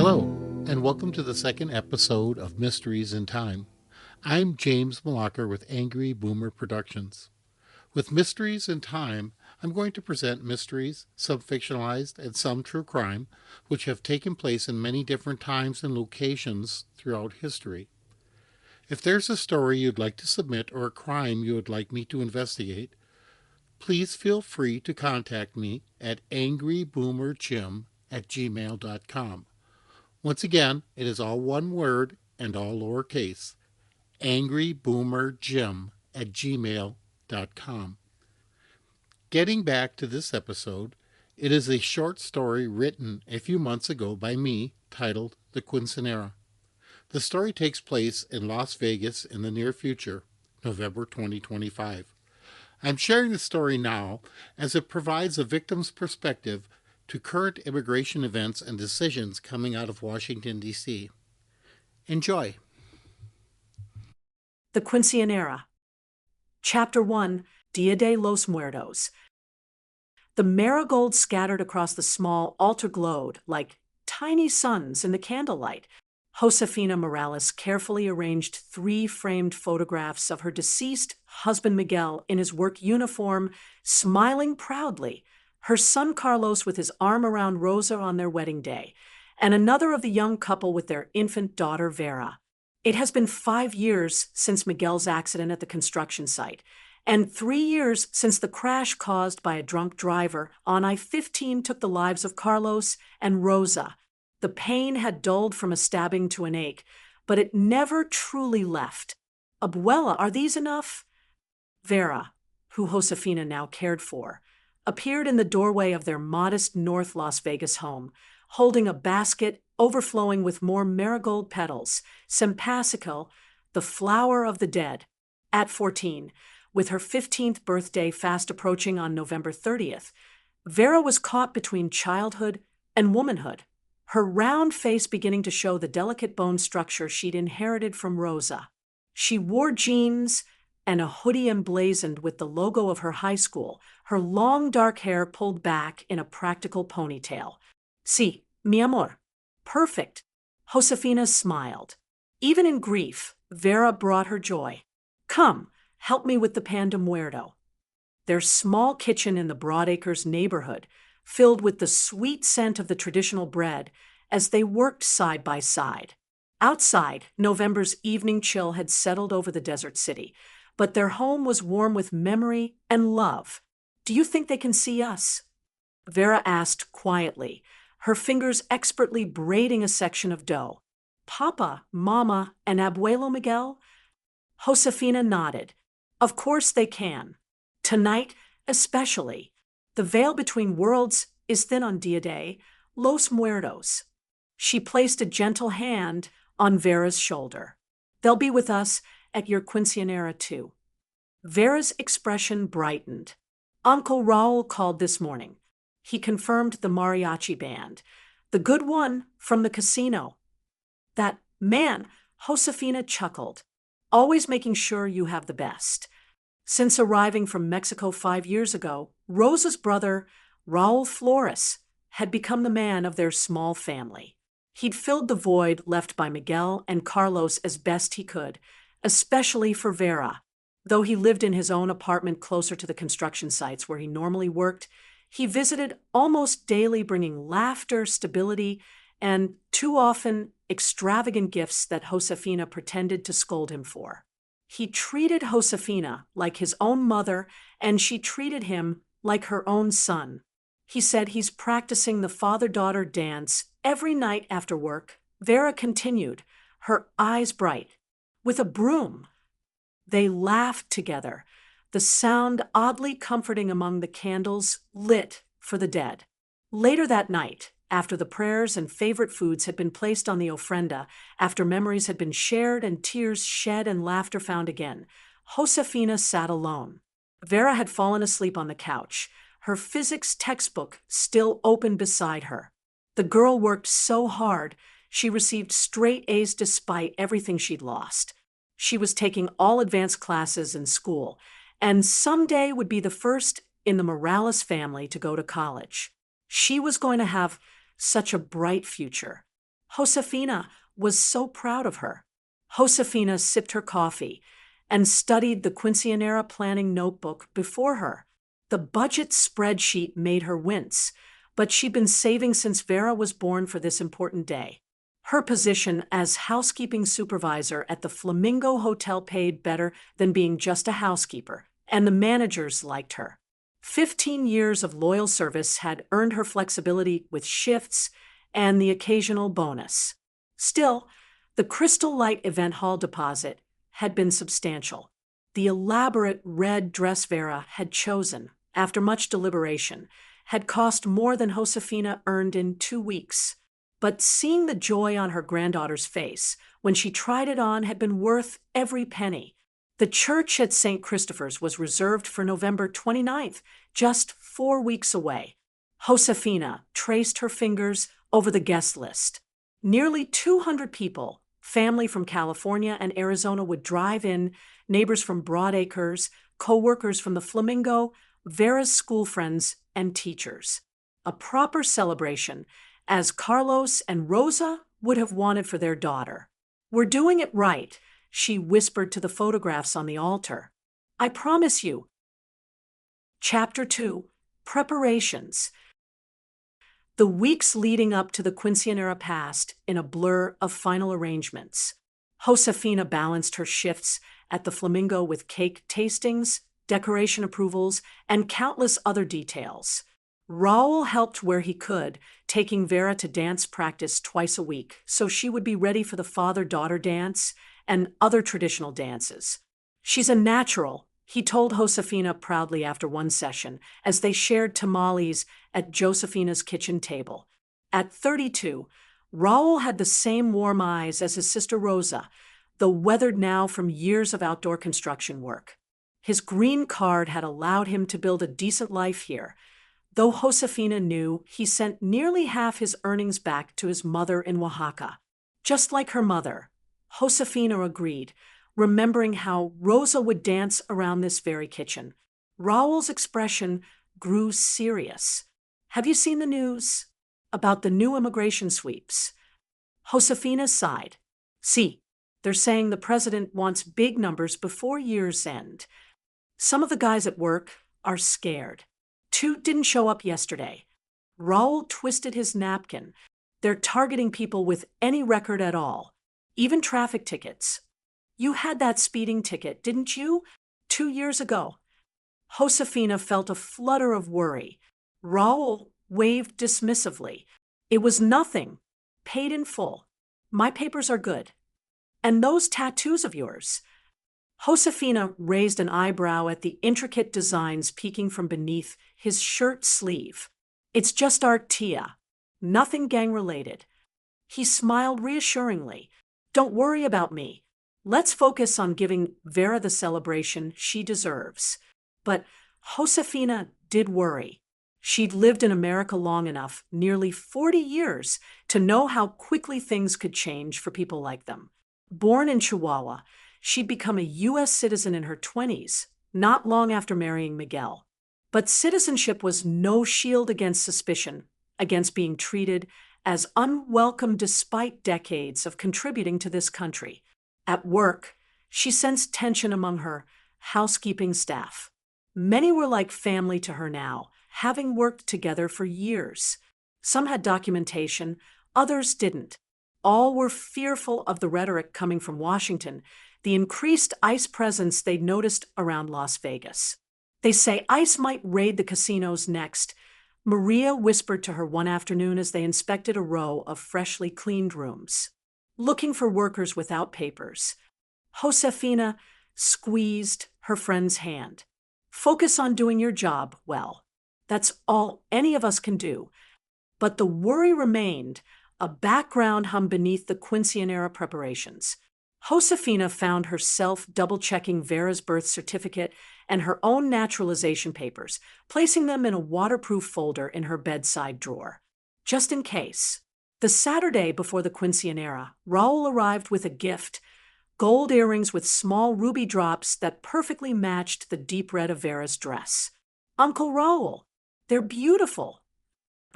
Hello, and welcome to the second episode of Mysteries in Time. I'm James Malacher with Angry Boomer Productions. With Mysteries in Time, I'm going to present mysteries, some fictionalized and some true crime, which have taken place in many different times and locations throughout history. If there's a story you'd like to submit or a crime you would like me to investigate, please feel free to contact me at angryboomerjim@gmail.com. Once again, it is all one word and all lowercase. angryboomerjim@gmail.com. Getting back to this episode, it is a short story written a few months ago by me titled The Quinceanera. The story takes place in Las Vegas in the near future, November 2025. I'm sharing the story now as it provides a victim's perspective to current immigration events and decisions coming out of Washington, D.C. Enjoy. The Quinceanera. Chapter 1, Dia de los Muertos. The marigolds scattered across the small altar glowed like tiny suns in the candlelight. Josefina Morales carefully arranged 3 framed photographs of her deceased husband Miguel in his work uniform, smiling proudly, her son Carlos with his arm around Rosa on their wedding day, and another of the young couple with their infant daughter Vera. It has been 5 years since Miguel's accident at the construction site, and 3 years since the crash caused by a drunk driver on I-15 took the lives of Carlos and Rosa. The pain had dulled from a stabbing to an ache, but it never truly left. Abuela, are these enough? Vera, who Josefina now cared for, appeared in the doorway of their modest North Las Vegas home, holding a basket overflowing with more marigold petals, Sempasico, the flower of the dead. At 14, with her 15th birthday fast approaching on November 30th, Vera was caught between childhood and womanhood, her round face beginning to show the delicate bone structure she'd inherited from Rosa. She wore jeans and a hoodie emblazoned with the logo of her high school, her long dark hair pulled back in a practical ponytail. Sí, mi amor. Perfect. Josefina smiled. Even in grief, Vera brought her joy. Come, help me with the pan de muerto. Their small kitchen in the Broadacres neighborhood filled with the sweet scent of the traditional bread as they worked side by side. Outside, November's evening chill had settled over the desert city, but their home was warm with memory and love. Do you think they can see us? Vera asked quietly, her fingers expertly braiding a section of dough. Papa, Mama, and Abuelo Miguel? Josefina nodded. Of course they can. Tonight, especially. The veil between worlds is thin on Dia de los Muertos. She placed a gentle hand on Vera's shoulder. They'll be with us at your quinceanera too. Vera's expression brightened. Uncle Raul called this morning. He confirmed the mariachi band, the good one from the casino. That man, Josefina chuckled, always making sure you have the best. Since arriving from Mexico 5 years ago, Rosa's brother, Raul Flores, had become the man of their small family. He'd filled the void left by Miguel and Carlos as best he could, especially for Vera. Though he lived in his own apartment closer to the construction sites where he normally worked, he visited almost daily, bringing laughter, stability, and too often extravagant gifts that Josefina pretended to scold him for. He treated Josefina like his own mother, and she treated him like her own son. He said he's practicing the father-daughter dance every night after work. Vera continued, her eyes bright. With a broom. They laughed together, the sound oddly comforting among the candles lit for the dead. Later that night, after the prayers and favorite foods had been placed on the ofrenda, after memories had been shared and tears shed and laughter found again, Josefina sat alone. Vera had fallen asleep on the couch, her physics textbook still open beside her. The girl worked so hard, she received straight A's despite everything she'd lost. She was taking all advanced classes in school, and someday would be the first in the Morales family to go to college. She was going to have such a bright future. Josefina was so proud of her. Josefina sipped her coffee and studied the Quinceanera planning notebook before her. The budget spreadsheet made her wince, but she'd been saving since Vera was born for this important day. Her position as housekeeping supervisor at the Flamingo Hotel paid better than being just a housekeeper, and the managers liked her. 15 years of loyal service had earned her flexibility with shifts and the occasional bonus. Still, the Crystal Light Event Hall deposit had been substantial. The elaborate red dress Vera had chosen, after much deliberation, had cost more than Josefina earned in 2 weeks. But seeing the joy on her granddaughter's face when she tried it on had been worth every penny. The church at St. Christopher's was reserved for November 29th, just 4 weeks away. Josefina traced her fingers over the guest list. Nearly 200 people, family from California and Arizona, would drive in, neighbors from Broadacres, co-workers from the Flamingo, Vera's school friends, and teachers. A proper celebration, as Carlos and Rosa would have wanted for their daughter. "We're doing it right," she whispered to the photographs on the altar. "I promise you." Chapter 2: Preparations. The weeks leading up to the Quinceanera passed in a blur of final arrangements. Josefina balanced her shifts at the Flamingo with cake tastings, decoration approvals, and countless other details. Raul helped where he could, taking Vera to dance practice twice a week, so she would be ready for the father-daughter dance and other traditional dances. "She's a natural," he told Josefina proudly after one session, as they shared tamales at Josefina's kitchen table. At 32, Raul had the same warm eyes as his sister Rosa, though weathered now from years of outdoor construction work. His green card had allowed him to build a decent life here, though Josefina knew he sent nearly half his earnings back to his mother in Oaxaca. Just like her mother, Josefina agreed, remembering how Rosa would dance around this very kitchen. Raul's expression grew serious. "Have you seen the news about the new immigration sweeps?" Josefina sighed. "See, they're saying the president wants big numbers before year's end. Some of the guys at work are scared. 2 didn't show up yesterday." Raul twisted his napkin. "They're targeting people with any record at all, even traffic tickets. You had that speeding ticket, didn't you? 2 years ago." Josefina felt a flutter of worry. Raul waved dismissively. "It was nothing. Paid in full. My papers are good. And those tattoos of yours?" Josefina raised an eyebrow at the intricate designs peeking from beneath his shirt sleeve. "It's just art, Tia. Nothing gang-related." He smiled reassuringly. "Don't worry about me. Let's focus on giving Vera the celebration she deserves." But Josefina did worry. She'd lived in America long enough, nearly 40 years, to know how quickly things could change for people like them. Born in Chihuahua, she'd become a U.S. citizen in her 20s, not long after marrying Miguel. But citizenship was no shield against suspicion, against being treated as unwelcome despite decades of contributing to this country. At work, she sensed tension among her housekeeping staff. Many were like family to her now, having worked together for years. Some had documentation, others didn't. All were fearful of the rhetoric coming from Washington, the increased ICE presence they'd noticed around Las Vegas. "They say ICE might raid the casinos next," Maria whispered to her one afternoon as they inspected a row of freshly cleaned rooms. "Looking for workers without papers." Josefina squeezed her friend's hand. "Focus on doing your job well. That's all any of us can do." But the worry remained, a background hum beneath the Quinceanera preparations. Josefina found herself double-checking Vera's birth certificate and her own naturalization papers, placing them in a waterproof folder in her bedside drawer. Just in case. The Saturday before the Quinceanera, Raul arrived with a gift: gold earrings with small ruby drops that perfectly matched the deep red of Vera's dress. "Uncle Raul, they're beautiful."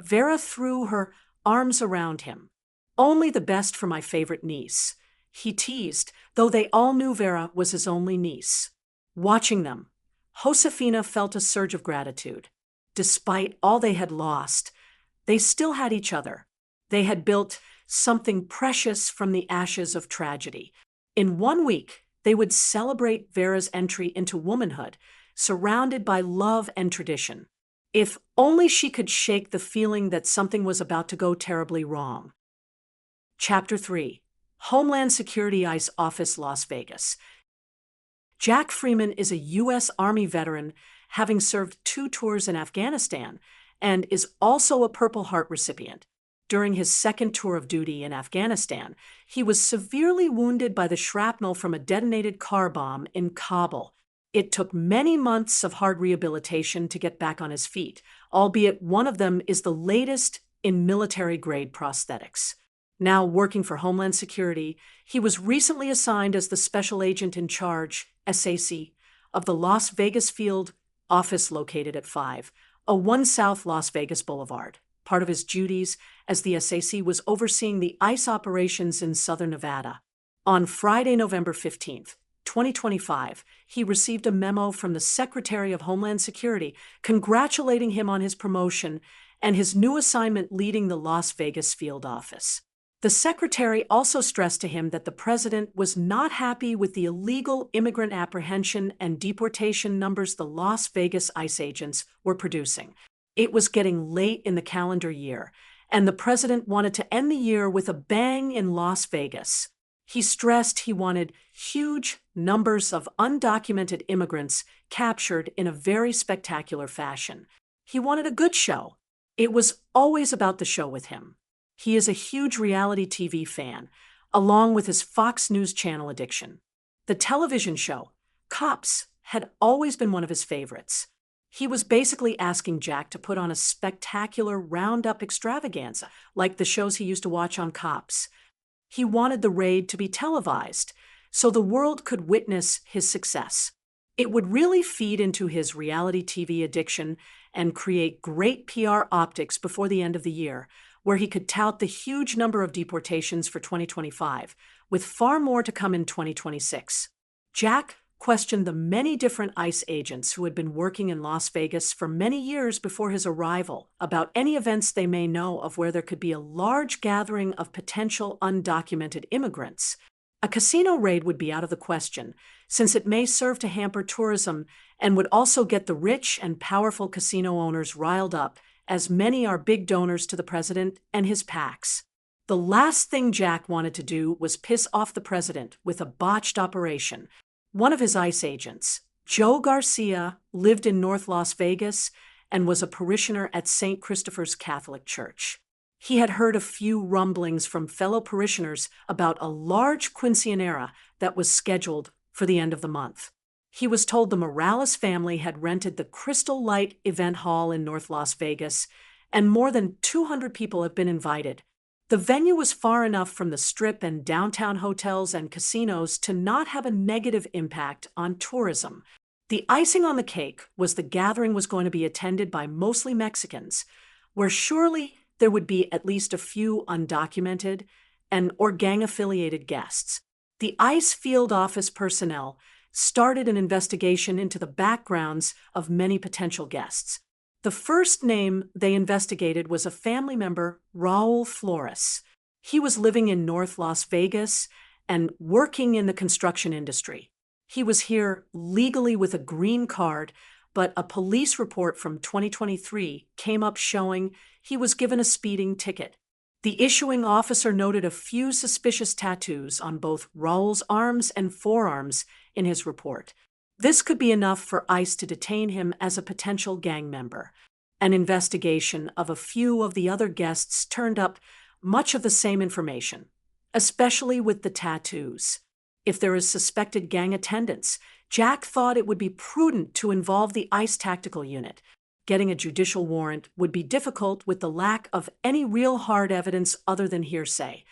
Vera threw her arms around him. only the best for my favorite niece," he teased, though they all knew Vera was his only niece. Watching them, Josefina felt a surge of gratitude. Despite all they had lost, they still had each other. They had built something precious from the ashes of tragedy. In 1 week, they would celebrate Vera's entry into womanhood, surrounded by love and tradition. If only she could shake the feeling that something was about to go terribly wrong. Chapter 3. Homeland Security ICE Office, Las Vegas. Jack Freeman is a U.S. Army veteran, having served 2 tours in Afghanistan, and is also a Purple Heart recipient. During his second tour of duty in Afghanistan, he was severely wounded by the shrapnel from a detonated car bomb in Kabul. It took many months of hard rehabilitation to get back on his feet, albeit one of them is the latest in military-grade prosthetics. Now working for Homeland Security, he was recently assigned as the Special Agent in Charge, SAC, of the Las Vegas Field Office located at 501 South Las Vegas Boulevard. Part of his duties as the SAC was overseeing the ICE operations in southern Nevada. On Friday, November 15th, 2025, he received a memo from the Secretary of Homeland Security congratulating him on his promotion and his new assignment leading the Las Vegas Field Office. The Secretary also stressed to him that the President was not happy with the illegal immigrant apprehension and deportation numbers the Las Vegas ICE agents were producing. It was getting late in the calendar year, and the President wanted to end the year with a bang in Las Vegas. He stressed he wanted huge numbers of undocumented immigrants captured in a very spectacular fashion. He wanted a good show. It was always about the show with him. He is a huge reality TV fan, along with his Fox News Channel addiction. The television show, Cops, had always been one of his favorites. He was basically asking Jack to put on a spectacular roundup extravaganza, like the shows he used to watch on Cops. He wanted the raid to be televised, so the world could witness his success. It would really feed into his reality TV addiction and create great PR optics before the end of the year, where he could tout the huge number of deportations for 2025, with far more to come in 2026. Jack questioned the many different ICE agents who had been working in Las Vegas for many years before his arrival about any events they may know of where there could be a large gathering of potential undocumented immigrants. A casino raid would be out of the question, since it may serve to hamper tourism and would also get the rich and powerful casino owners riled up, as many are big donors to the President and his PACs. The last thing Jack wanted to do was piss off the President with a botched operation. One of his ICE agents, Joe Garcia, lived in North Las Vegas and was a parishioner at St. Christopher's Catholic Church. He had heard a few rumblings from fellow parishioners about a large quinceanera that was scheduled for the end of the month. He was told the Morales family had rented the Crystal Light Event Hall in North Las Vegas, and more than 200 people have been invited. The venue was far enough from the Strip and downtown hotels and casinos to not have a negative impact on tourism. The icing on the cake was the gathering was going to be attended by mostly Mexicans, where surely there would be at least a few undocumented or gang-affiliated guests. The ICE field office personnel started an investigation into the backgrounds of many potential guests. The first name they investigated was a family member, Raul Flores. He was living in North Las Vegas and working in the construction industry. He was here legally with a green card, but a police report from 2023 came up showing he was given a speeding ticket. The issuing officer noted a few suspicious tattoos on both Raul's arms and forearms in his report. This could be enough for ICE to detain him as a potential gang member. An investigation of a few of the other guests turned up much of the same information, especially with the tattoos. If there is suspected gang attendance, Jack thought it would be prudent to involve the ICE tactical unit. Getting a judicial warrant would be difficult with the lack of any real hard evidence other than hearsay.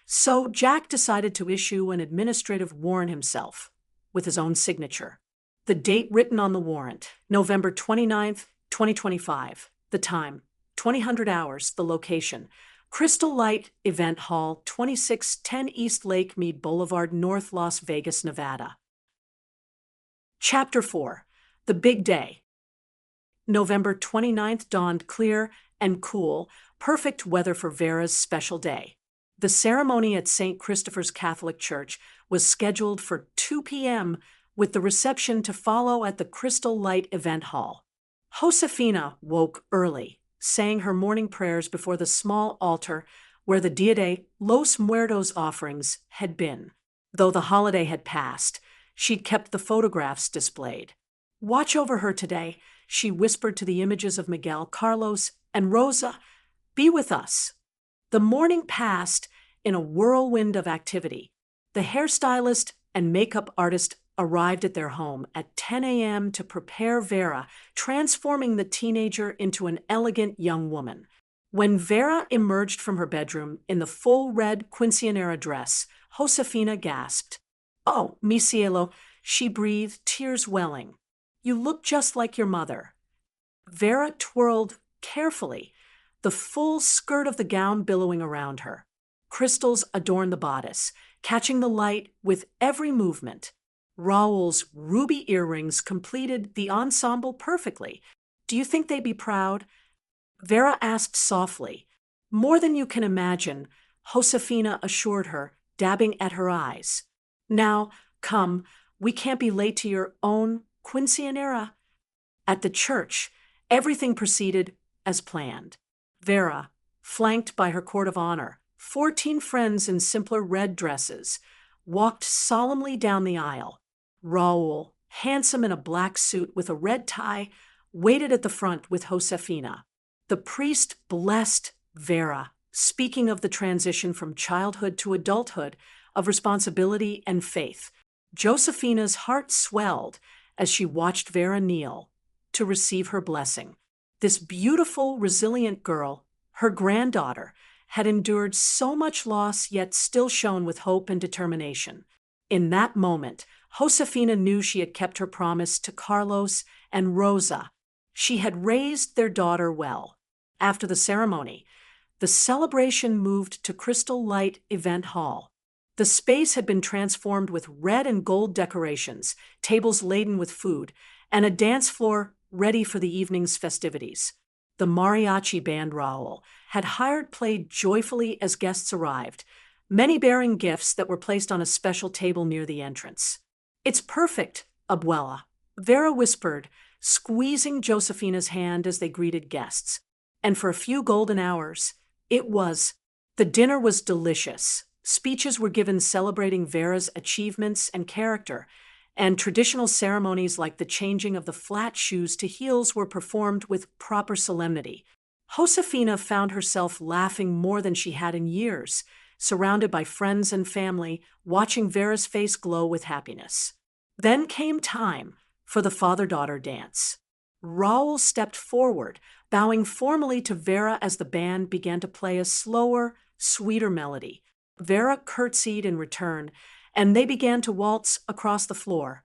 So Jack decided to issue an administrative warrant himself, with his own signature. The date written on the warrant, November 29th, 2025. The time, 2000 hours. The location, Crystal Light Event Hall, 2610 East Lake Mead Boulevard, North Las Vegas, Nevada. Chapter 4. The Big Day. November 29th dawned clear and cool, perfect weather for Vera's special day. The ceremony at St. Christopher's Catholic Church was scheduled for 2 p.m., with the reception to follow at the Crystal Light Event Hall. Josefina woke early, saying her morning prayers before the small altar where the Dia de los Muertos offerings had been. Though the holiday had passed, she'd kept the photographs displayed. "Watch over her today," she whispered to the images of Miguel, Carlos, and Rosa. "Be with us." The morning passed in a whirlwind of activity. The hairstylist and makeup artist arrived at their home at 10 a.m. to prepare Vera, transforming the teenager into an elegant young woman. When Vera emerged from her bedroom in the full red Quinceanera dress, Josefina gasped. "Oh, mi cielo," she breathed, tears welling. "You look just like your mother." Vera twirled carefully, the full skirt of the gown billowing around her. Crystals adorned the bodice, catching the light with every movement. Raoul's ruby earrings completed the ensemble perfectly. "Do you think they'd be proud?" Vera asked softly. "More than you can imagine," Josefina assured her, dabbing at her eyes. "Now, come, we can't be late to your own Quinceanera." At the church, everything proceeded as planned. Vera, flanked by her court of honor, 14 friends in simpler red dresses, walked solemnly down the aisle. Raoul, handsome in a black suit with a red tie, waited at the front with Josefina. The priest blessed Vera, speaking of the transition from childhood to adulthood, of responsibility and faith. Josefina's heart swelled as she watched Vera kneel to receive her blessing. This beautiful, resilient girl, her granddaughter, had endured so much loss yet still shone with hope and determination. In that moment, Josefina knew she had kept her promise to Carlos and Rosa. She had raised their daughter well. After the ceremony, the celebration moved to Crystal Light Event Hall. The space had been transformed with red and gold decorations, tables laden with food, and a dance floor ready for the evening's festivities. The mariachi band Raoul had hired played joyfully as guests arrived, many bearing gifts that were placed on a special table near the entrance. "It's perfect, Abuela," Vera whispered, squeezing Josefina's hand as they greeted guests. And for a few golden hours, it was. The dinner was delicious. Speeches were given celebrating Vera's achievements and character, and traditional ceremonies like the changing of the flat shoes to heels were performed with proper solemnity. Josefina found herself laughing more than she had in years, surrounded by friends and family, watching Vera's face glow with happiness. Then came time for the father-daughter dance. Raoul stepped forward, bowing formally to Vera as the band began to play a slower, sweeter melody. Vera curtsied in return, and they began to waltz across the floor,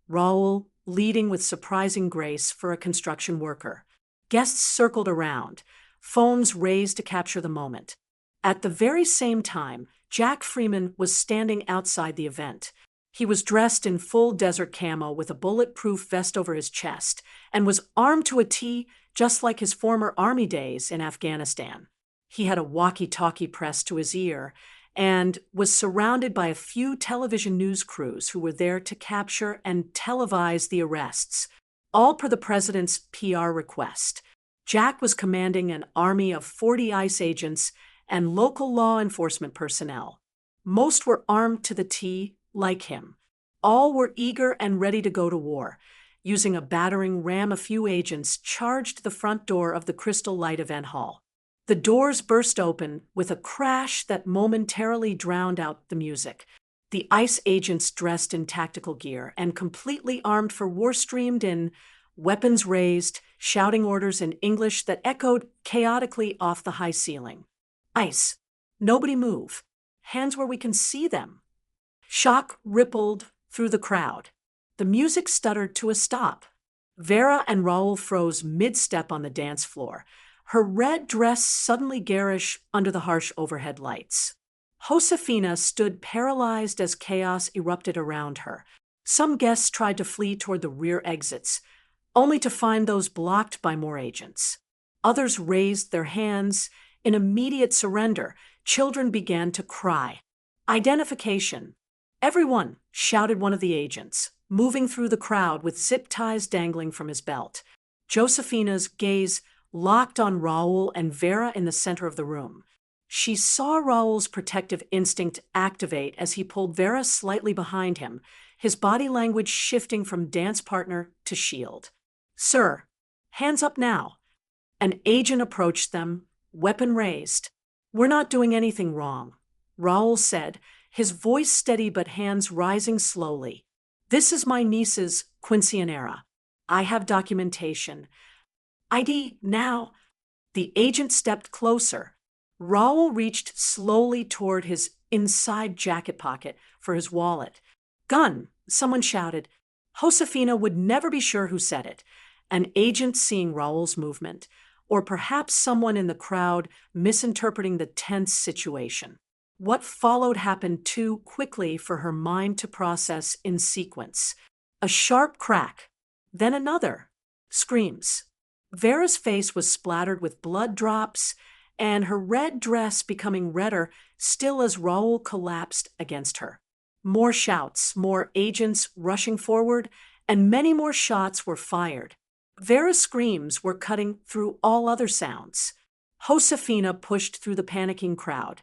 Raoul leading with surprising grace for a construction worker. Guests circled around, phones raised to capture the moment. At the very same time, Jack Freeman was standing outside the event. He was dressed in full desert camo with a bulletproof vest over his chest and was armed to a T just like his former army days in Afghanistan. He had a walkie-talkie pressed to his ear and was surrounded by a few television news crews who were there to capture and televise the arrests, all per the president's PR request. Jack was commanding an army of 40 ICE agents and local law enforcement personnel. Most were armed to the T, like him. All were eager and ready to go to war. Using a battering ram, a few agents charged the front door of the Crystal Light Event Hall. The doors burst open with a crash that momentarily drowned out the music. The ICE agents, dressed in tactical gear and completely armed for war, streamed in, weapons raised, shouting orders in English that echoed chaotically off the high ceiling. "ICE, nobody move. Hands where we can see them." Shock rippled through the crowd. The music stuttered to a stop. Vera and Raoul froze mid-step on the dance floor. her red dress suddenly garish under the harsh overhead lights. Josefina stood paralyzed as chaos erupted around her. Some guests tried to flee toward the rear exits, only to find those blocked by more agents. Others raised their hands. In immediate surrender, children began to cry. Identification. Everyone, shouted one of the agents, moving through the crowd with zip ties dangling from his belt. Josefina's gaze locked on Raul and Vera in the center of the room. She saw Raul's protective instinct activate as he pulled Vera slightly behind him, his body language shifting from dance partner to shield. "Sir, hands up now." An agent approached them, weapon raised. "We're not doing anything wrong," Raul said, his voice steady but hands rising slowly. "This is my niece's Quinceanera. I have documentation. ID now." The agent stepped closer. Raul reached slowly toward his inside jacket pocket for his wallet. "Gun," someone shouted. Josefina would never be sure who said it. An agent seeing Raul's movement, or perhaps someone in the crowd misinterpreting the tense situation. What followed happened too quickly for her mind to process in sequence. A sharp crack, then another. Screams. Vera's face was splattered with blood drops, and her red dress becoming redder still as Raul collapsed against her. More shouts, more agents rushing forward, and many more shots were fired. Vera's screams were cutting through all other sounds. Josefina pushed through the panicking crowd,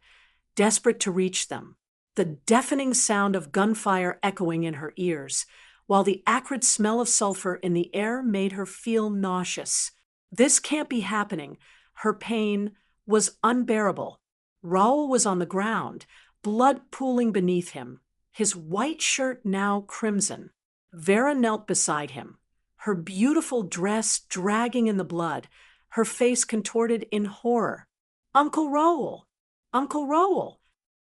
desperate to reach them, the deafening sound of gunfire echoing in her ears, while the acrid smell of sulfur in the air made her feel nauseous. This can't be happening. Her pain was unbearable. Raul was on the ground, blood pooling beneath him, his white shirt now crimson. Vera knelt beside him, her beautiful dress dragging in the blood, her face contorted in horror. "Uncle Raul! Uncle Raul!"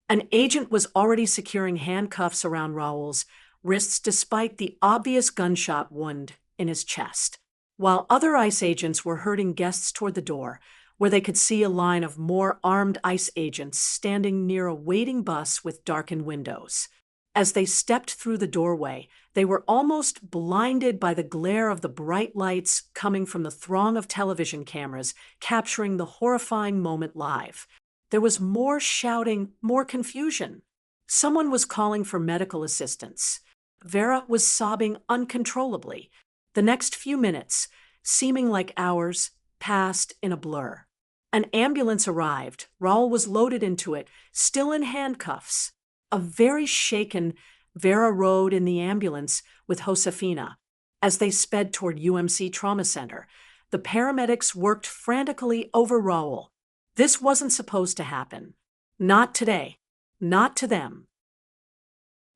An agent was already securing handcuffs around Raul's wrists despite the obvious gunshot wound in his chest, while other ICE agents were herding guests toward the door, where they could see a line of more armed ICE agents standing near a waiting bus with darkened windows. As they stepped through the doorway, they were almost blinded by the glare of the bright lights coming from the throng of television cameras capturing the horrifying moment live. There was more shouting, more confusion. Someone was calling for medical assistance. Vera was sobbing uncontrollably. The next few minutes, seeming like hours, passed in a blur. An ambulance arrived. Raul was loaded into it, still in handcuffs. A very shaken Vera rode in the ambulance with Josefina. As they sped toward UMC Trauma Center, the paramedics worked frantically over Raul. This wasn't supposed to happen. Not today. Not to them.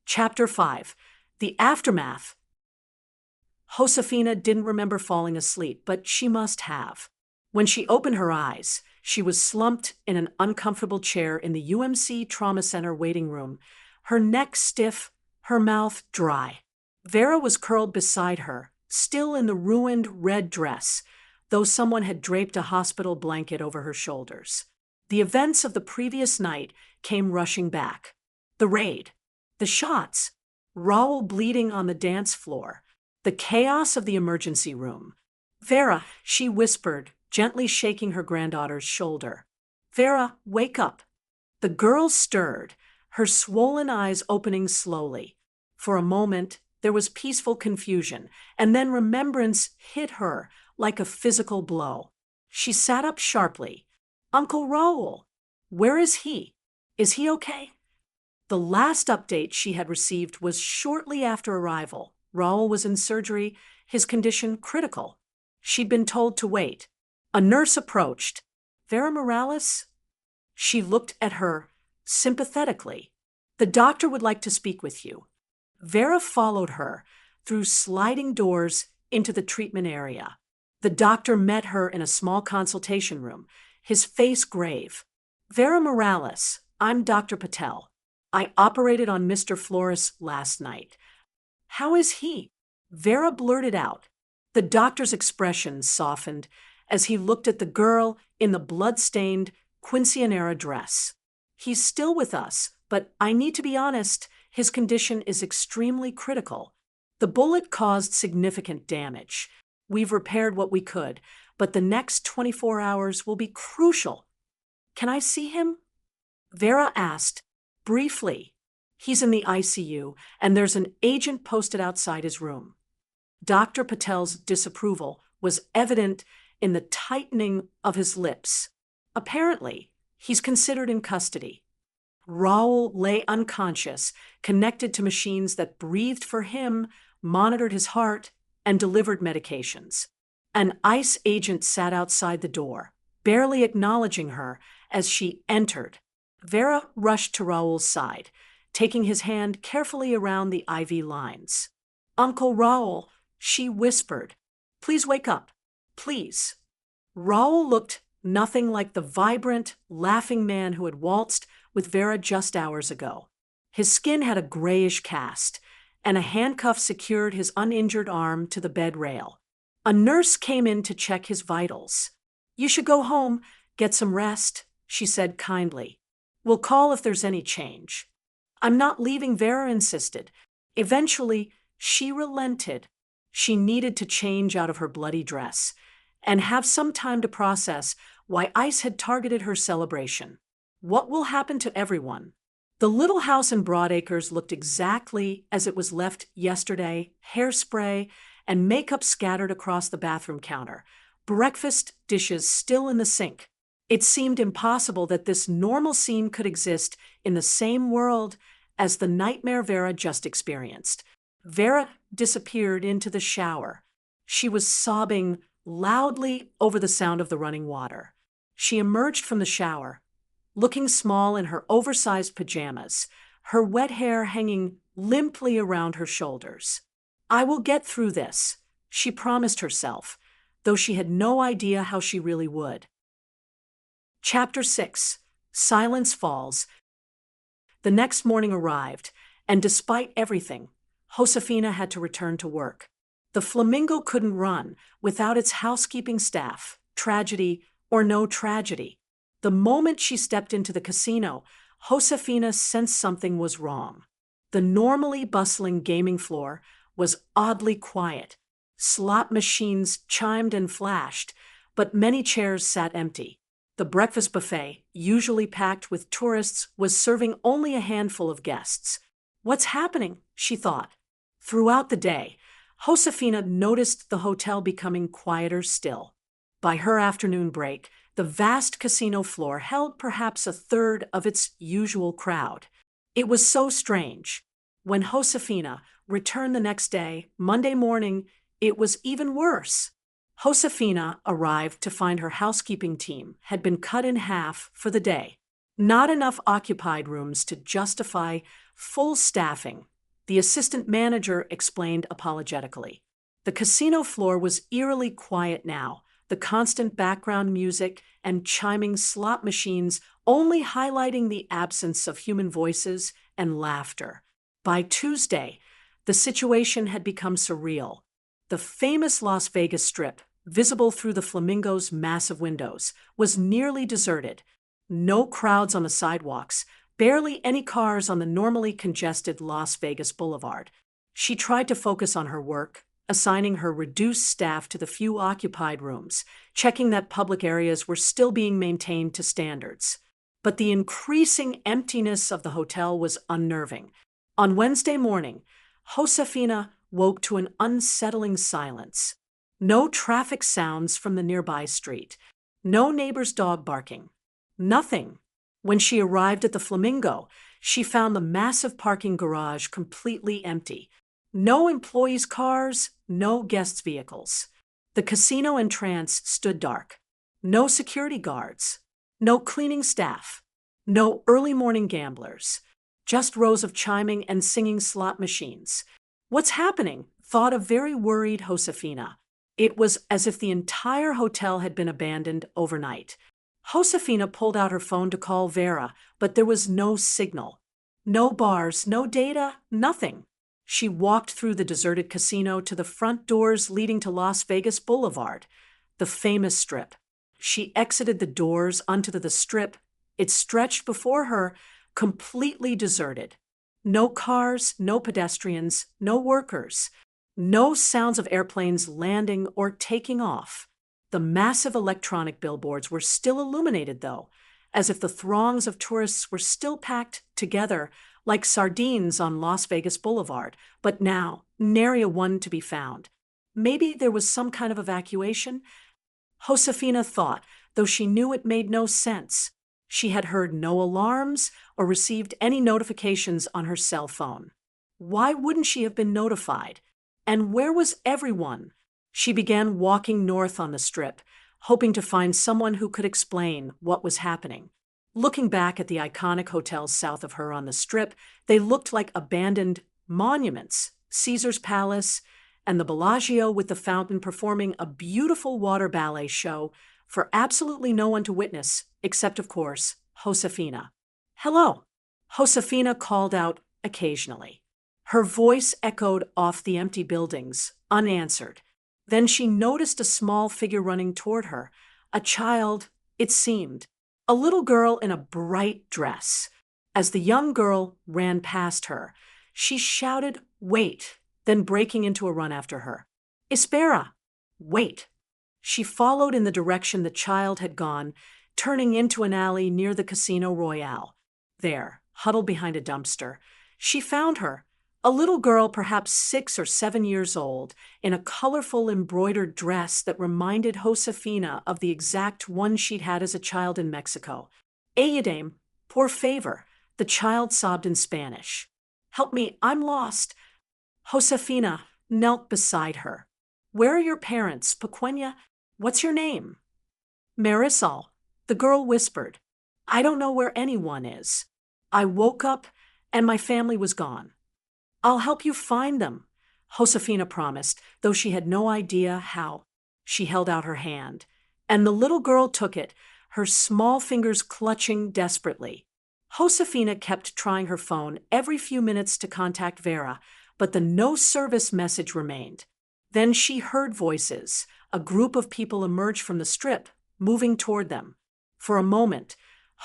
Chapter 5. The Aftermath. Josefina didn't remember falling asleep, but she must have. When she opened her eyes, she was slumped in an uncomfortable chair in the UMC Trauma Center waiting room, her neck stiff, her mouth dry. Vera was curled beside her, still in the ruined red dress, though someone had draped a hospital blanket over her shoulders. The events of the previous night came rushing back. The raid, the shots, Raul bleeding on the dance floor, the chaos of the emergency room. "Vera," she whispered, gently shaking her granddaughter's shoulder. "Vera, wake up." The girl stirred, her swollen eyes opening slowly. For a moment, there was peaceful confusion, and then remembrance hit her like a physical blow. She sat up sharply. "Uncle Raul, where is he? Is he okay?" The last update she had received was shortly after arrival. Raul was in surgery, his condition critical. She'd been told to wait. A nurse approached. "Vera Morales?" She looked at her sympathetically. "The doctor would like to speak with you." Vera followed her through sliding doors into the treatment area. The doctor met her in a small consultation room, his face grave. "Vera Morales, I'm Dr. Patel. I operated on Mr. Flores last night." "How is he?" Vera blurted out. The doctor's expression softened, as he looked at the girl in the blood-stained Quinceanera dress. "He's still with us, but I need to be honest, his condition is extremely critical. The bullet caused significant damage. We've repaired what we could, but the next 24 hours will be crucial." "Can I see him?" Vera asked, briefly. "He's in the ICU, and there's an agent posted outside his room." Dr. Patel's disapproval was evident in the tightening of his lips. "Apparently, he's considered in custody." Raoul lay unconscious, connected to machines that breathed for him, monitored his heart, and delivered medications. An ICE agent sat outside the door, barely acknowledging her as she entered. Vera rushed to Raoul's side, taking his hand carefully around the IV lines. "Uncle Raoul," she whispered, "please wake up. Please." Raoul looked nothing like the vibrant, laughing man who had waltzed with Vera just hours ago. His skin had a grayish cast, and a handcuff secured his uninjured arm to the bed rail. A nurse came in to check his vitals. "You should go home, get some rest," she said kindly. "We'll call if there's any change." "I'm not leaving," Vera insisted. Eventually, she relented. She needed to change out of her bloody dress and have some time to process why ICE had targeted her celebration. What will happen to everyone? The little house in Broadacres looked exactly as it was left yesterday, hairspray and makeup scattered across the bathroom counter, breakfast dishes still in the sink. It seemed impossible that this normal scene could exist in the same world as the nightmare Vera just experienced. Vera disappeared into the shower. She was sobbing loudly over the sound of the running water. She emerged from the shower, looking small in her oversized pajamas, her wet hair hanging limply around her shoulders. "I will get through this," she promised herself, though she had no idea how she really would. Chapter 6. Silence Falls. The next morning arrived, and despite everything, Josefina had to return to work. The Flamingo couldn't run without its housekeeping staff, tragedy or no tragedy. The moment she stepped into the casino, Josefina sensed something was wrong. The normally bustling gaming floor was oddly quiet. Slot machines chimed and flashed, but many chairs sat empty. The breakfast buffet, usually packed with tourists, was serving only a handful of guests. "What's happening?" she thought. Throughout the day, Josefina noticed the hotel becoming quieter still. By her afternoon break, the vast casino floor held perhaps a third of its usual crowd. It was so strange. When Josefina returned the next day, Monday morning, it was even worse. Josefina arrived to find her housekeeping team had been cut in half for the day. Not enough occupied rooms to justify full staffing, the assistant manager explained apologetically. The casino floor was eerily quiet now, the constant background music and chiming slot machines only highlighting the absence of human voices and laughter. By Tuesday, the situation had become surreal. The famous Las Vegas Strip, visible through the Flamingo's massive windows, was nearly deserted. No crowds on the sidewalks, barely any cars on the normally congested Las Vegas Boulevard. She tried to focus on her work, assigning her reduced staff to the few occupied rooms, checking that public areas were still being maintained to standards. But the increasing emptiness of the hotel was unnerving. On Wednesday morning, Josefina woke to an unsettling silence. No traffic sounds from the nearby street. No neighbor's dog barking. Nothing. When she arrived at the Flamingo, she found the massive parking garage completely empty. No employees' cars, no guests' vehicles. The casino entrance stood dark. No security guards. No cleaning staff. No early morning gamblers. Just rows of chiming and singing slot machines. "What's happening?" thought a very worried Josefina. It was as if the entire hotel had been abandoned overnight. Josefina pulled out her phone to call Vera, but there was no signal. No bars, no data, nothing. She walked through the deserted casino to the front doors leading to Las Vegas Boulevard. the famous strip. She exited the doors onto the strip. It stretched before her, completely deserted. No cars, no pedestrians, no workers. No sounds of airplanes landing or taking off. The massive electronic billboards were still illuminated, though, as if the throngs of tourists were still packed together like sardines on Las Vegas Boulevard, but now nary a one to be found. Maybe there was some kind of evacuation? Josefina thought, though she knew it made no sense. She had heard no alarms or received any notifications on her cell phone. Why wouldn't she have been notified? And where was everyone? She began walking north on the strip, hoping to find someone who could explain what was happening. Looking back at the iconic hotels south of her on the strip, they looked like abandoned monuments. Caesar's Palace and the Bellagio with the fountain performing a beautiful water ballet show for absolutely no one to witness, except, of course, Josefina. "Hello," Josefina called out occasionally. Her voice echoed off the empty buildings, unanswered. Then she noticed a small figure running toward her, a child, it seemed, a little girl in a bright dress. As the young girl ran past her, she shouted, "Wait," then breaking into a run after her. "Espera! Wait!" She followed in the direction the child had gone, turning into an alley near the Casino Royale. There, huddled behind a dumpster, she found her, a little girl perhaps 6 or 7 years old, in a colorful embroidered dress that reminded Josefina of the exact one she'd had as a child in Mexico. "Ayúdame, por favor," the child sobbed in Spanish. "Help me, I'm lost." Josefina knelt beside her. "Where are your parents, Pequeña? What's your name?" "Marisol," the girl whispered. "I don't know where anyone is. I woke up and my family was gone." "I'll help you find them," Josefina promised, though she had no idea how. She held out her hand, and the little girl took it, her small fingers clutching desperately. Josefina kept trying her phone every few minutes to contact Vera, but the no-service message remained. Then she heard voices. A group of people emerged from the strip, moving toward them. For a moment,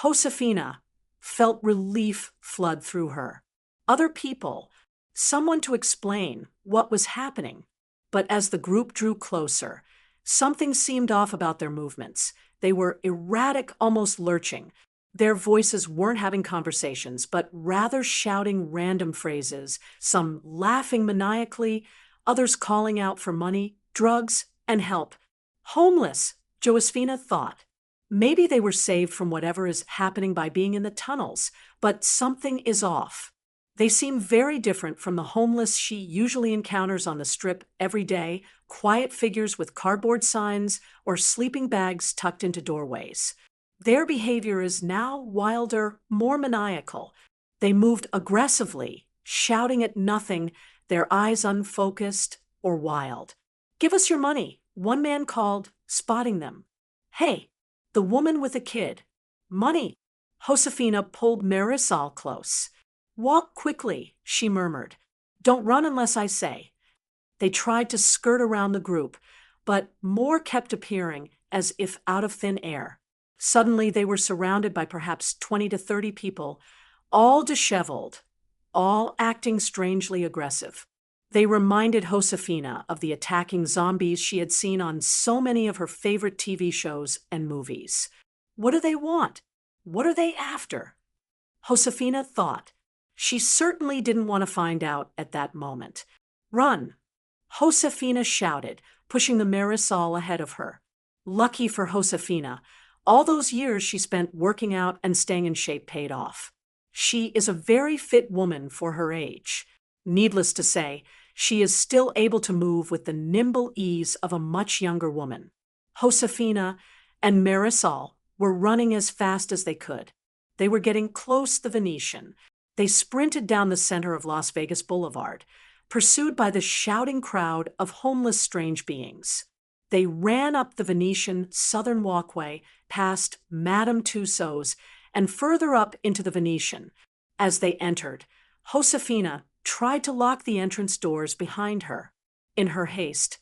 Josefina felt relief flood through her. Other people, someone to explain what was happening. But as the group drew closer, something seemed off about their movements. They were erratic, almost lurching. Their voices weren't having conversations, but rather shouting random phrases, some laughing maniacally, others calling out for money, drugs, and help. Homeless, Josefina thought. Maybe they were saved from whatever is happening by being in the tunnels, but something is off. They seem very different from the homeless she usually encounters on the strip every day, quiet figures with cardboard signs or sleeping bags tucked into doorways. Their behavior is now wilder, more maniacal. They moved aggressively, shouting at nothing, their eyes unfocused or wild. "Give us your money," one man called, spotting them. "Hey, the woman with the kid. Money." Josefina pulled Marisol close. "Walk quickly," she murmured. "Don't run unless I say." They tried to skirt around the group, but more kept appearing as if out of thin air. Suddenly they were surrounded by perhaps 20 to 30 people, all disheveled, all acting strangely aggressive. They reminded Josefina of the attacking zombies she had seen on so many of her favorite TV shows and movies. What do they want? What are they after? Josefina thought. She certainly didn't want to find out at that moment. "Run!" Josefina shouted, pushing the Marisol ahead of her. Lucky for Josefina, all those years she spent working out and staying in shape paid off. She is a very fit woman for her age. Needless to say, she is still able to move with the nimble ease of a much younger woman. Josefina and Marisol were running as fast as they could. They were getting close to the Venetian. They sprinted down the center of Las Vegas Boulevard, pursued by the shouting crowd of homeless strange beings. They ran up the Venetian southern walkway, past Madame Tussauds, and further up into the Venetian. As they entered, Josefina tried to lock the entrance doors behind her. In her haste,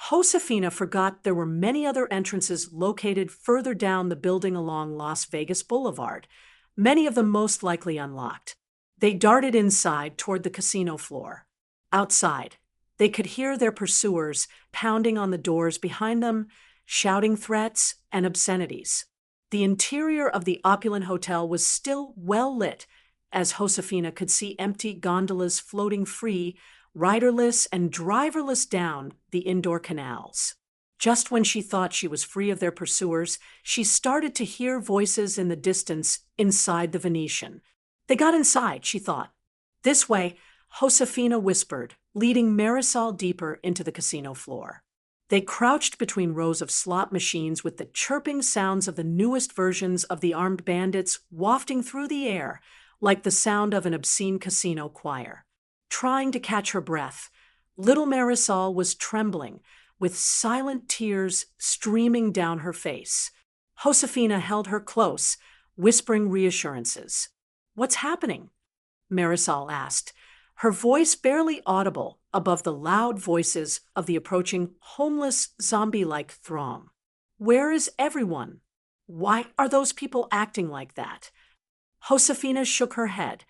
Josefina forgot there were many other entrances located further down the building along Las Vegas Boulevard, many of them most likely unlocked. They darted inside toward the casino floor. Outside, they could hear their pursuers pounding on the doors behind them, shouting threats and obscenities. The interior of the opulent hotel was still well lit, as Josefina could see empty gondolas floating free, riderless and driverless down the indoor canals. Just when she thought she was free of their pursuers, she started to hear voices in the distance inside the Venetian. They got inside, she thought. This way, Josefina whispered, leading Marisol deeper into the casino floor. They crouched between rows of slot machines with the chirping sounds of the newest versions of the armed bandits wafting through the air like the sound of an obscene casino choir. Trying to catch her breath, little Marisol was trembling, with silent tears streaming down her face. Josefina held her close, whispering reassurances. "What's happening?" Marisol asked, her voice barely audible above the loud voices of the approaching homeless, zombie-like throng. "Where is everyone? Why are those people acting like that?" Josefina shook her head.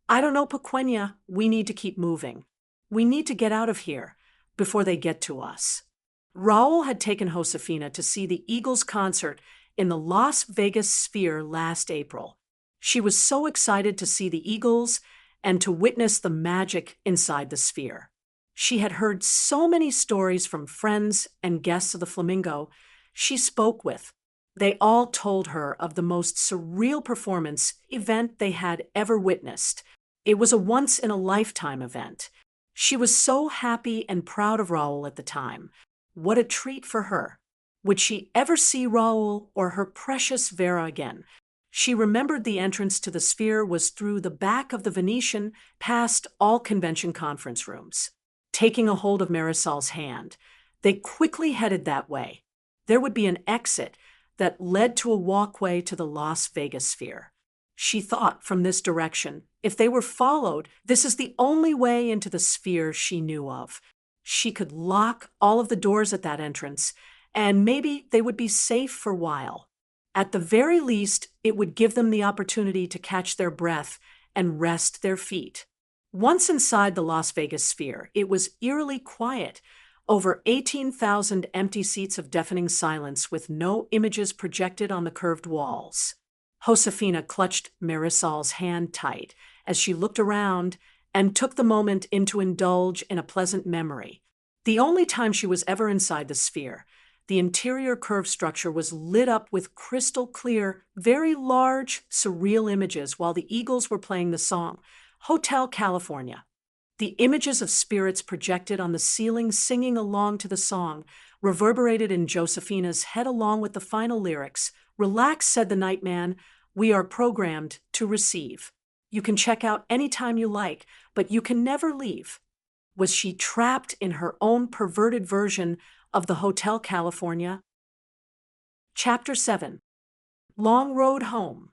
"I don't know, Pequena. We need to keep moving. We need to get out of here before they get to us." Raul had taken Josefina to see the Eagles concert in the Las Vegas Sphere last April. She was so excited to see the Eagles and to witness the magic inside the Sphere. She had heard so many stories from friends and guests of the Flamingo she spoke with. They all told her of the most surreal performance event they had ever witnessed. It was a once-in-a-lifetime event. She was so happy and proud of Raul at the time. What a treat for her. Would she ever see Raul or her precious Vera again? She remembered the entrance to the Sphere was through the back of the Venetian, past all convention conference rooms. Taking a hold of Marisol's hand, they quickly headed that way. There would be an exit that led to a walkway to the Las Vegas Sphere. She thought from this direction, if they were followed, this is the only way into the Sphere she knew of. She could lock all of the doors at that entrance, and maybe they would be safe for a while. At the very least, it would give them the opportunity to catch their breath and rest their feet. Once inside the Las Vegas Sphere, it was eerily quiet. Over 18,000 empty seats of deafening silence with no images projected on the curved walls. Josefina clutched Marisol's hand tight as she looked around and took the moment in to indulge in a pleasant memory. The only time she was ever inside the Sphere, the interior curved structure was lit up with crystal clear, very large, surreal images while the Eagles were playing the song, Hotel California. The images of spirits projected on the ceiling singing along to the song reverberated in Josefina's head along with the final lyrics. "Relax," said the nightman. "We are programmed to receive. You can check out any time you like, but you can never leave." Was she trapped in her own perverted version of the Hotel California? Chapter 7. Long Road Home.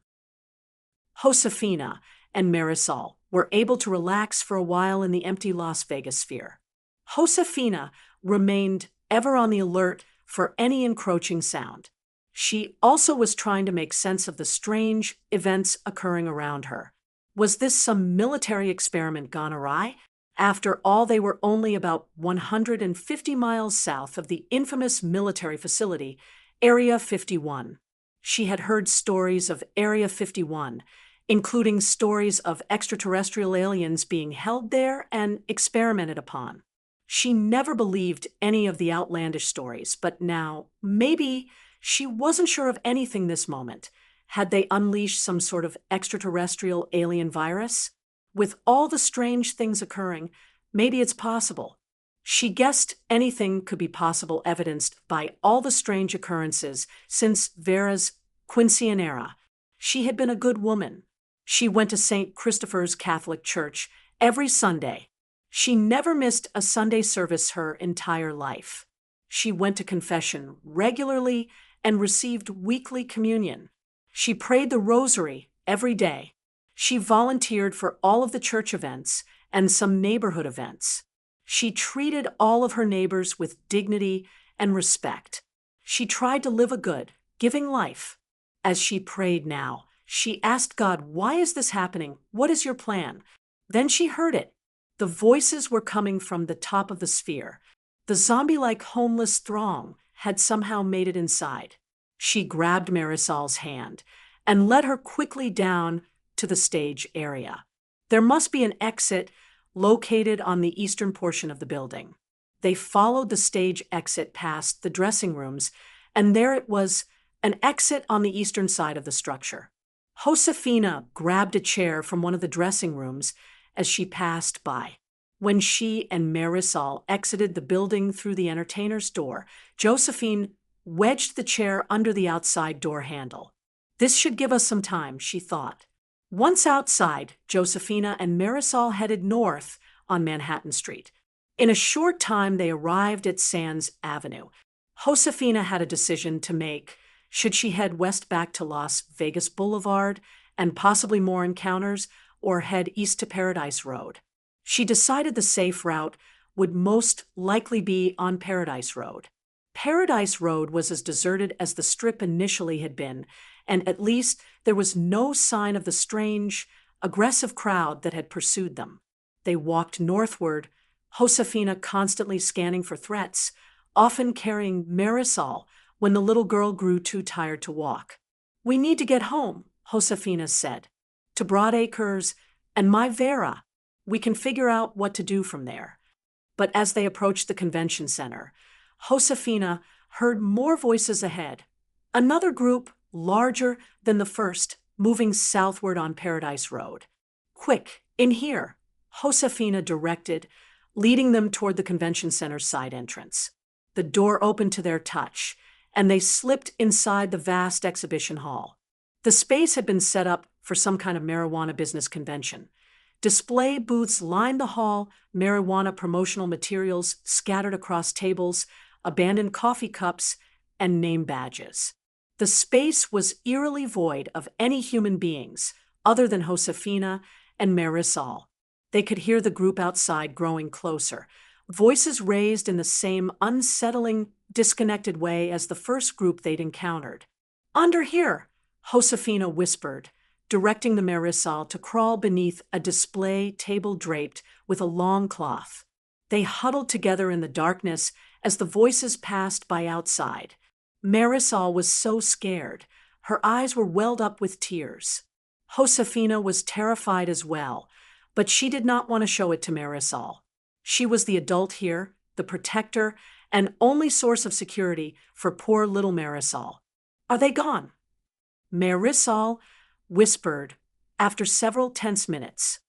Josefina and Marisol were able to relax for a while in the empty Las Vegas Sphere. Josefina remained ever on the alert for any encroaching sound. She also was trying to make sense of the strange events occurring around her. Was this some military experiment gone awry? After all, they were only about 150 miles south of the infamous military facility, Area 51. She had heard stories of Area 51, including stories of extraterrestrial aliens being held there and experimented upon. She never believed any of the outlandish stories, but now, maybe, she wasn't sure of anything this moment. Had they unleashed some sort of extraterrestrial alien virus? With all the strange things occurring, maybe it's possible. She guessed anything could be possible, evidenced by all the strange occurrences since Vera's Quinceanera. She had been a good woman. She went to St. Christopher's Catholic Church every Sunday. She never missed a Sunday service her entire life. She went to confession regularly and received weekly communion. She prayed the rosary every day. She volunteered for all of the church events and some neighborhood events. She treated all of her neighbors with dignity and respect. She tried to live a good, giving life. As she prayed now, she asked God, "Why is this happening? What is your plan?" Then she heard it. The voices were coming from the top of the sphere. The zombie-like homeless throng had somehow made it inside. She grabbed Marisol's hand and led her quickly down to the stage area. There must be an exit located on the eastern portion of the building. They followed the stage exit past the dressing rooms, and there it was, an exit on the eastern side of the structure. Josefina grabbed a chair from one of the dressing rooms as she passed by. When she and Marisol exited the building through the entertainer's door, Josephine wedged the chair under the outside door handle. This should give us some time, she thought. Once outside, Josephina and Marisol headed north on Manhattan Street. In a short time, they arrived at Sands Avenue. Josefina had a decision to make. Should she head west back to Las Vegas Boulevard and possibly more encounters, or head east to Paradise Road? She decided the safe route would most likely be on Paradise Road. Paradise Road was as deserted as the Strip initially had been, and at least there was no sign of the strange, aggressive crowd that had pursued them. They walked northward, Josefina constantly scanning for threats, often carrying Marisol when the little girl grew too tired to walk. "We need to get home," Josefina said. "To Broadacres and my Vera. We can figure out what to do from there." But as they approached the convention center, Josefina heard more voices ahead. Another group, larger than the first, moving southward on Paradise Road. "Quick, in here," Josefina directed, leading them toward the convention center's side entrance. The door opened to their touch, and they slipped inside the vast exhibition hall. The space had been set up for some kind of marijuana business convention. Display booths lined the hall, marijuana promotional materials scattered across tables, abandoned coffee cups, and name badges. The space was eerily void of any human beings other than Josefina and Marisol. They could hear the group outside growing closer, voices raised in the same unsettling, disconnected way as the first group they'd encountered. "Under here," Josefina whispered, directing the Marisol to crawl beneath a display table draped with a long cloth. They huddled together in the darkness as the voices passed by outside. Marisol was so scared. Her eyes were welled up with tears. Josefina was terrified as well, but she did not want to show it to Marisol. She was the adult here, the protector, and only source of security for poor little Marisol. "Are they gone?" Marisol whispered after several tense minutes.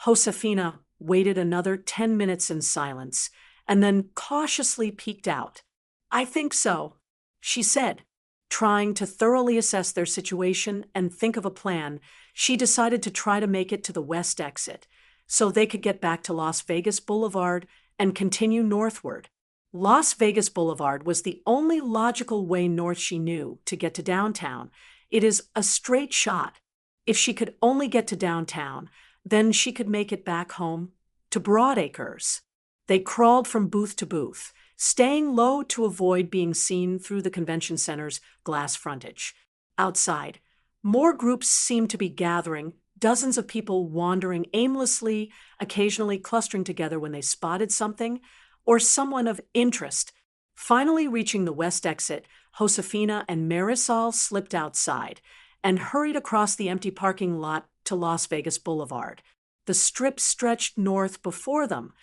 Josefina waited another 10 minutes in silence and then cautiously peeked out. "I think so," she said. Trying to thoroughly assess their situation and think of a plan, she decided to try to make it to the west exit so they could get back to Las Vegas Boulevard and continue northward. Las Vegas Boulevard was the only logical way north she knew to get to downtown. It is a straight shot. If she could only get to downtown, then she could make it back home to Broadacres. They crawled from booth to booth, staying low to avoid being seen through the convention center's glass frontage. Outside, more groups seemed to be gathering, dozens of people wandering aimlessly, occasionally clustering together when they spotted something or someone of interest. Finally reaching the west exit, Josefina and Marisol slipped outside and hurried across the empty parking lot to Las Vegas Boulevard. The Strip stretched north before them,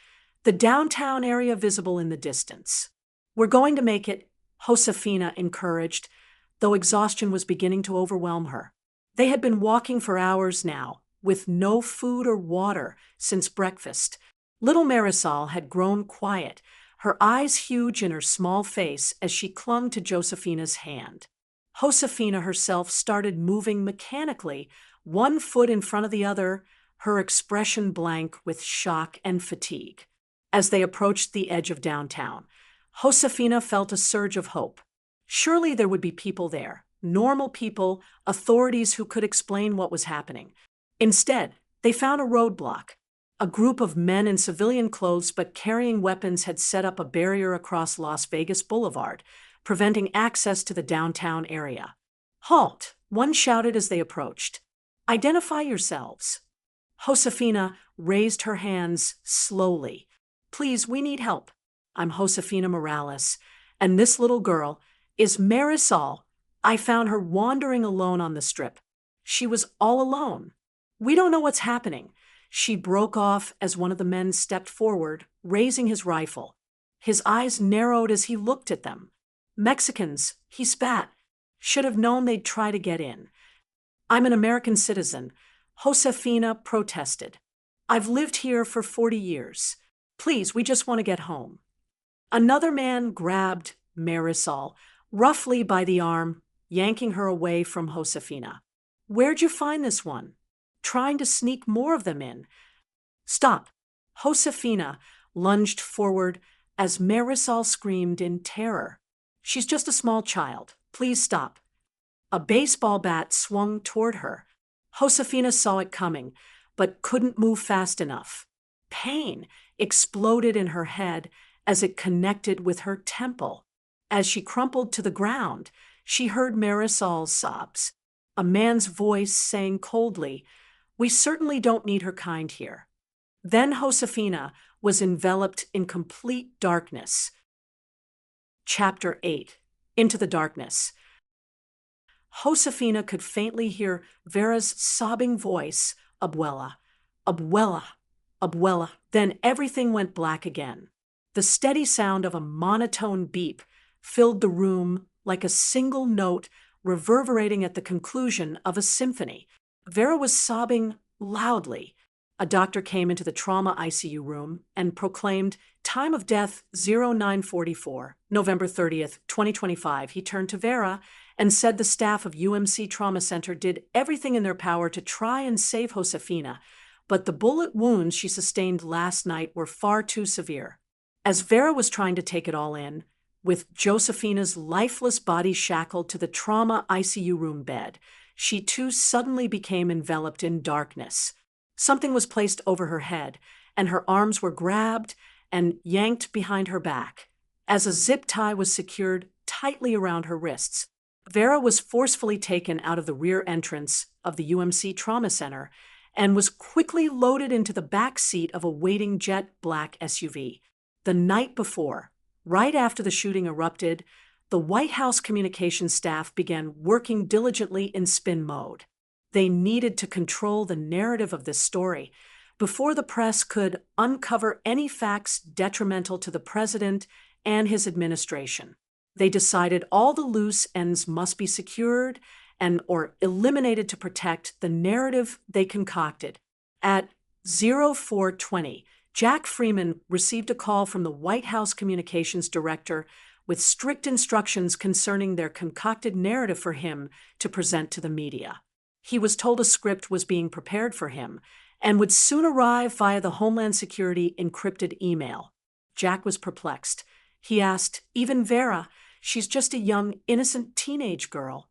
the downtown area visible in the distance. "We're going to make it," Josefina encouraged, though exhaustion was beginning to overwhelm her. They had been walking for hours now, with no food or water since breakfast. Little Marisol had grown quiet, her eyes huge in her small face as she clung to Josefina's hand. Josefina herself started moving mechanically, one foot in front of the other, her expression blank with shock and fatigue. As they approached the edge of downtown, Josefina felt a surge of hope. Surely there would be people there, normal people, authorities who could explain what was happening. Instead, they found a roadblock. A group of men in civilian clothes but carrying weapons had set up a barrier across Las Vegas Boulevard, preventing access to the downtown area. "Halt!" one shouted as they approached. "Identify yourselves." Josefina raised her hands slowly. "Please, we need help. I'm Josefina Morales, and this little girl is Marisol. I found her wandering alone on the strip. She was all alone. We don't know what's happening." She broke off as one of the men stepped forward, raising his rifle. His eyes narrowed as he looked at them. "Mexicans," he spat. "Should have known they'd try to get in." "I'm an American citizen," Josefina protested. "I've lived here for 40 years. Please, we just want to get home." Another man grabbed Marisol roughly by the arm, yanking her away from Josefina. "Where'd you find this one?" "Trying to sneak more of them in." "Stop." Josefina lunged forward as Marisol screamed in terror. "She's just a small child. Please stop." A baseball bat swung toward her. Josefina saw it coming, but couldn't move fast enough. Pain exploded in her head as it connected with her temple. As she crumpled to the ground, she heard Marisol's sobs. A man's voice saying coldly, "We certainly don't need her kind here." Then Josefina was enveloped in complete darkness. Chapter 8. Into the Darkness. Josefina could faintly hear Vera's sobbing voice, "Abuela, abuela, abuela." Then everything went black again. The steady sound of a monotone beep filled the room like a single note reverberating at the conclusion of a symphony. Vera was sobbing loudly. A doctor came into the trauma ICU room and proclaimed, "Time of death 0944, November 30th, 2025. He turned to Vera and said the staff of UMC Trauma Center did everything in their power to try and save Josefina, but the bullet wounds she sustained last night were far too severe." As Vera was trying to take it all in, with Josefina's lifeless body shackled to the trauma ICU room bed, she too suddenly became enveloped in darkness. Something was placed over her head, and her arms were grabbed and yanked behind her back. As a zip tie was secured tightly around her wrists, Vera was forcefully taken out of the rear entrance of the UMC Trauma Center and was quickly loaded into the back seat of a waiting jet black SUV. The night before, right after the shooting erupted, the White House communications staff began working diligently in spin mode. They needed to control the narrative of this story before the press could uncover any facts detrimental to the president and his administration. They decided all the loose ends must be secured or eliminated to protect the narrative they concocted. At 0420, Jack Freeman received a call from the White House communications director with strict instructions concerning their concocted narrative for him to present to the media. He was told a script was being prepared for him and would soon arrive via the Homeland Security encrypted email. Jack was perplexed. He asked, "Even Vera, she's just a young, innocent teenage girl."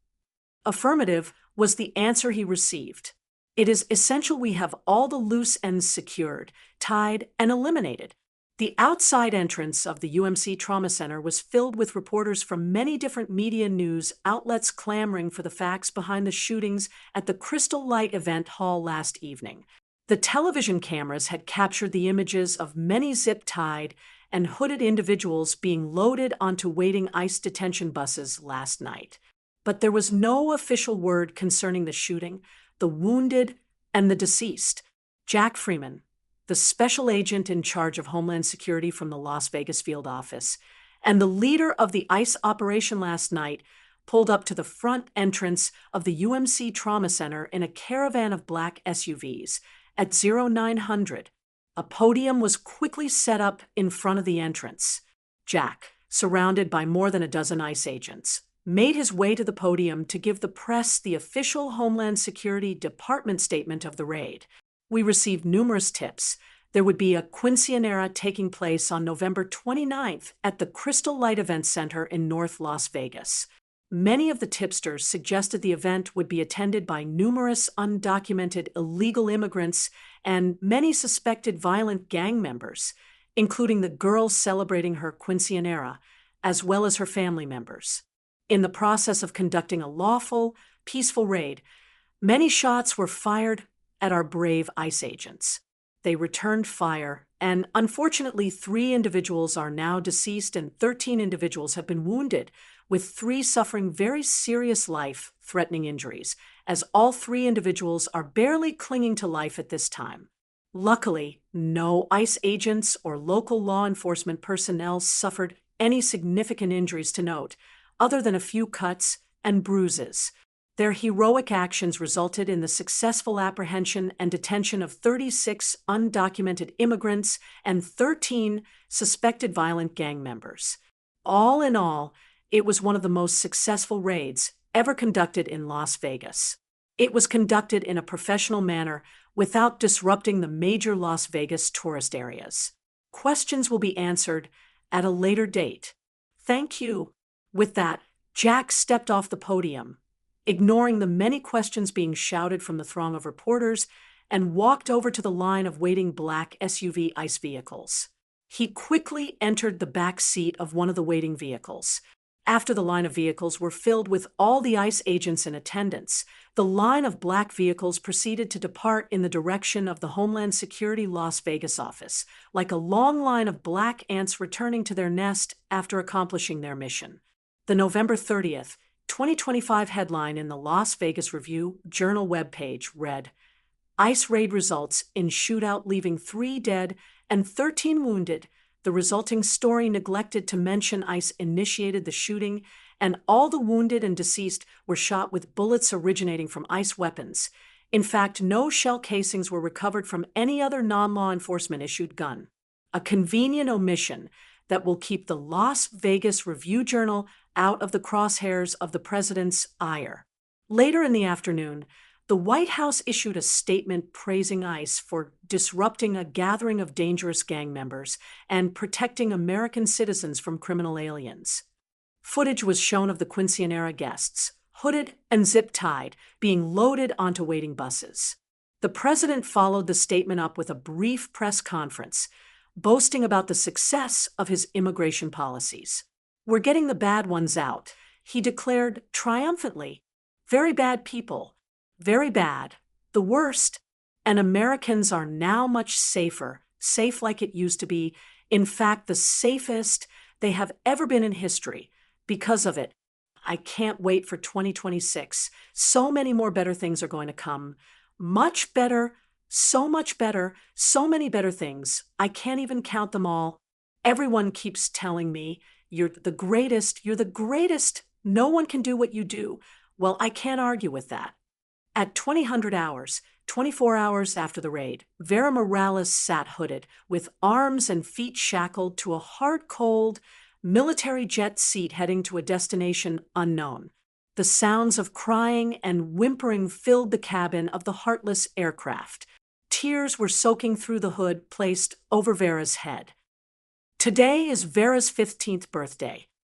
Affirmative was the answer he received. "It is essential we have all the loose ends secured, tied, and eliminated." The outside entrance of the UMC Trauma Center was filled with reporters from many different media news outlets clamoring for the facts behind the shootings at the Crystal Light Event Hall last evening. The television cameras had captured the images of many zip-tied and hooded individuals being loaded onto waiting ICE detention buses last night. But there was no official word concerning the shooting, the wounded, and the deceased. Jack Freeman, the special agent in charge of Homeland Security from the Las Vegas field office, and the leader of the ICE operation last night, pulled up to the front entrance of the UMC Trauma Center in a caravan of black SUVs. At 0900, a podium was quickly set up in front of the entrance. Jack, surrounded by more than a dozen ICE agents, made his way to the podium to give the press the official Homeland Security Department statement of the raid. We received numerous tips. There would be a Quinceanera taking place on November 29th at the Crystal Light Event Center in North Las Vegas. Many of the tipsters suggested the event would be attended by numerous undocumented illegal immigrants and many suspected violent gang members, including the girl celebrating her Quinceanera, as well as her family members. In the process of conducting a lawful, peaceful raid, many shots were fired at our brave ICE agents. They returned fire, and unfortunately, 3 individuals are now deceased and 13 individuals have been wounded, with 3 suffering very serious life-threatening injuries, as all 3 individuals are barely clinging to life at this time. Luckily, no ICE agents or local law enforcement personnel suffered any significant injuries to note, other than a few cuts and bruises. Their heroic actions resulted in the successful apprehension and detention of 36 undocumented immigrants and 13 suspected violent gang members. All in all, it was one of the most successful raids ever conducted in Las Vegas. It was conducted in a professional manner without disrupting the major Las Vegas tourist areas. Questions will be answered at a later date. Thank you. With that, Jack stepped off the podium, ignoring the many questions being shouted from the throng of reporters, and walked over to the line of waiting black SUV ICE vehicles. He quickly entered the back seat of one of the waiting vehicles. After the line of vehicles were filled with all the ICE agents in attendance, the line of black vehicles proceeded to depart in the direction of the Homeland Security Las Vegas office, like a long line of black ants returning to their nest after accomplishing their mission. The November 30th, 2025 headline in the Las Vegas Review-Journal webpage read, "ICE raid results in shootout leaving 3 dead and 13 wounded. The resulting story neglected to mention ICE initiated the shooting, and all the wounded and deceased were shot with bullets originating from ICE weapons. In fact, no shell casings were recovered from any other non-law enforcement-issued gun. A convenient omission that will keep the Las Vegas Review-Journal out of the crosshairs of the president's ire." Later in the afternoon, the White House issued a statement praising ICE for disrupting a gathering of dangerous gang members and protecting American citizens from criminal aliens. Footage was shown of the Quinceanera guests, hooded and zip-tied, being loaded onto waiting buses. The president followed the statement up with a brief press conference, boasting about the success of his immigration policies. "We're getting the bad ones out," he declared triumphantly. "Very bad people. Very bad. The worst. And Americans are now much safer, safe like it used to be. In fact, the safest they have ever been in history. Because of it, I can't wait for 2026. So many more better things are going to come. Much better, so much better, so many better things. I can't even count them all. Everyone keeps telling me, you're the greatest, you're the greatest. No one can do what you do." Well, I can't argue with that. At 2000 hours, 24 hours after the raid, Vera Morales sat hooded, with arms and feet shackled to a hard-cold military jet seat heading to a destination unknown. The sounds of crying and whimpering filled the cabin of the heartless aircraft. Tears were soaking through the hood placed over Vera's head. Today is Vera's 15th birthday.